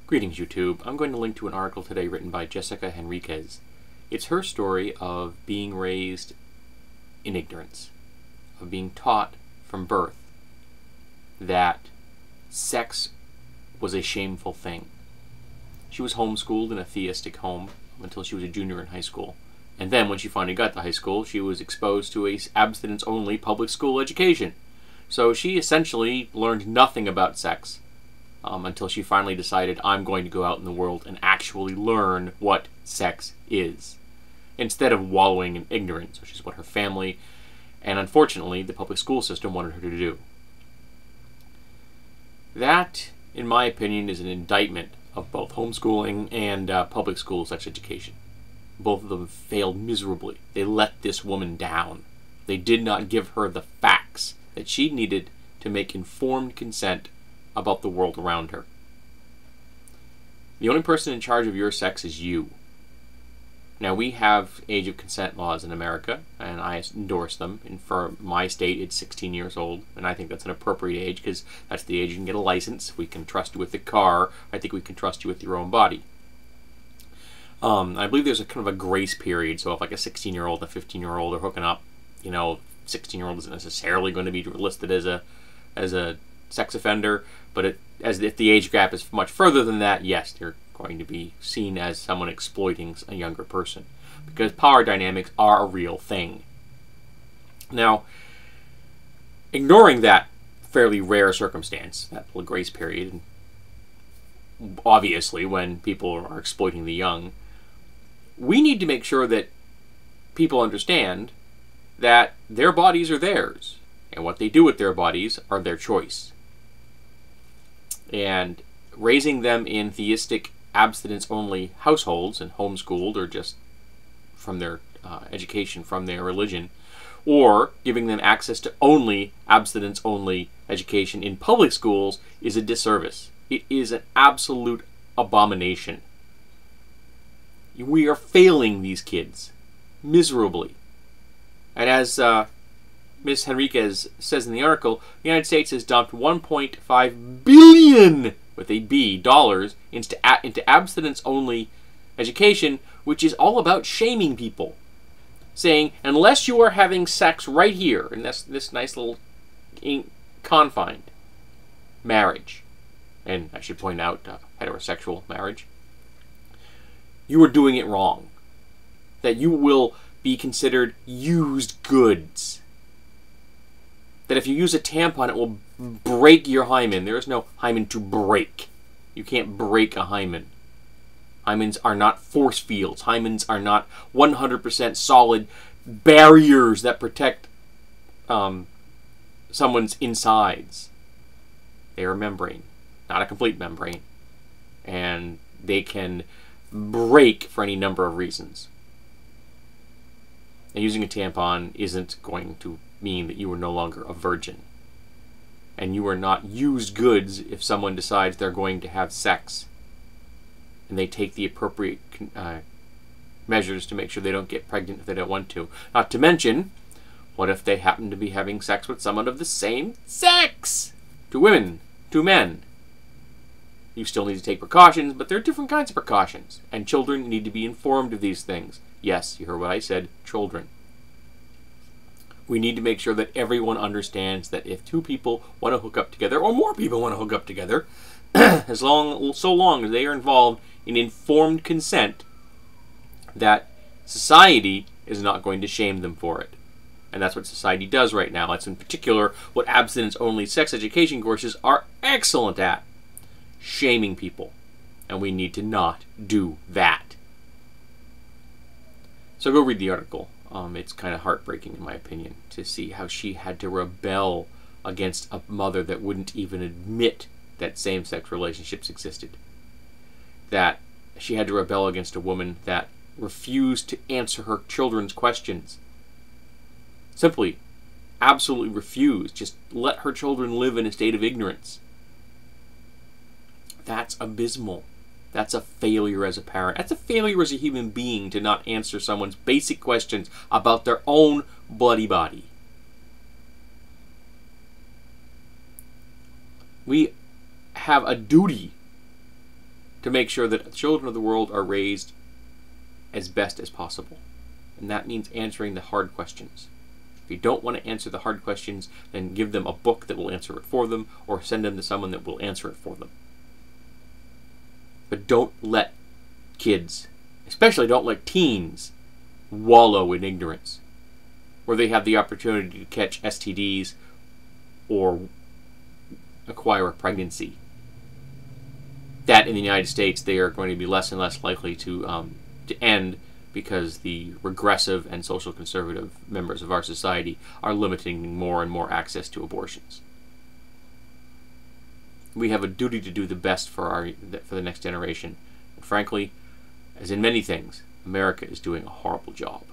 Greetings, YouTube. I'm going to link to an article today written by Jessica Henriquez. It's her story of being raised in ignorance, of being taught from birth that sex was a shameful thing. She was homeschooled in a theistic home until she was a junior in high school. And then when she finally got to high school, she was exposed to a abstinence-only public school education. So she essentially learned nothing about sex until she finally decided, I'm going to go out in the world and actually learn what sex is, instead of wallowing in ignorance, which is what her family and, unfortunately, the public school system wanted her to do. That, in my opinion, is an indictment of both homeschooling and public school sex education. Both of them failed miserably. They let this woman down. They did not give her the facts that she needed to make informed consent about the world around her. The only person in charge of your sex is you. Now, we have age of consent laws in America, and I endorse them. And for my state, it's 16 years old, and I think that's an appropriate age because that's the age you can get a license. If we can trust you with the car, I think we can trust you with your own body. I believe there's a kind of a grace period, so if like a 16-year-old and a 15-year-old are hooking up, 16-year-old isn't necessarily going to be listed as a sex offender, but as if the age gap is much further than that, yes, they're going to be seen as someone exploiting a younger person, because power dynamics are a real thing. Now, ignoring that fairly rare circumstance, that little grace period, obviously when people are exploiting the young, we need to make sure that people understand that their bodies are theirs, and what they do with their bodies are their choice. And raising them in theistic, abstinence-only households and homeschooled, or just from their education from their religion, or giving them access to only abstinence-only education in public schools is a disservice. It is an absolute abomination. We are failing these kids miserably. And as Ms. Henriquez says in the article, the United States has dumped $1.5 billion, with a B, dollars into abstinence-only education, which is all about shaming people. Saying, unless you are having sex right here, in this nice little confined marriage, and I should point out heterosexual marriage, you are doing it wrong. That you will be considered used goods. That if you use a tampon, it will break your hymen. There is no hymen to break. You can't break a hymen. Hymens are not force fields. Hymens are not 100% solid barriers that protect someone's insides. They are a membrane, not a complete membrane. And they can break for any number of reasons. And using a tampon isn't going to mean that you are no longer a virgin. And you are not used goods if someone decides they're going to have sex. And they take the appropriate measures to make sure they don't get pregnant if they don't want to. Not to mention, what if they happen to be having sex with someone of the same sex? Two women, two men. You still need to take precautions, but there are different kinds of precautions. And children need to be informed of these things. Yes, you heard what I said, children. We need to make sure that everyone understands that if two people want to hook up together, or more people want to hook up together, so long as they are involved in informed consent, that society is not going to shame them for it. And that's what society does right now. That's in particular what abstinence-only sex education courses are excellent at. Shaming people. And we need to not do that. So go read the article. It's kind of heartbreaking, in my opinion, to see how she had to rebel against a mother that wouldn't even admit that same-sex relationships existed. That she had to rebel against a woman that refused to answer her children's questions. Simply, absolutely refused. Just let her children live in a state of ignorance. That's abysmal. That's a failure as a parent. That's a failure as a human being to not answer someone's basic questions about their own bloody body. We have a duty to make sure that children of the world are raised as best as possible. And that means answering the hard questions. If you don't want to answer the hard questions, then give them a book that will answer it for them, or send them to someone that will answer it for them. But don't let kids, especially don't let teens, wallow in ignorance, where they have the opportunity to catch STDs or acquire a pregnancy. That in the United States, they are going to be less and less likely to end, because the regressive and social conservative members of our society are limiting more and more access to abortions. We have a duty to do the best for the next generation. And frankly, as in many things, America is doing a horrible job.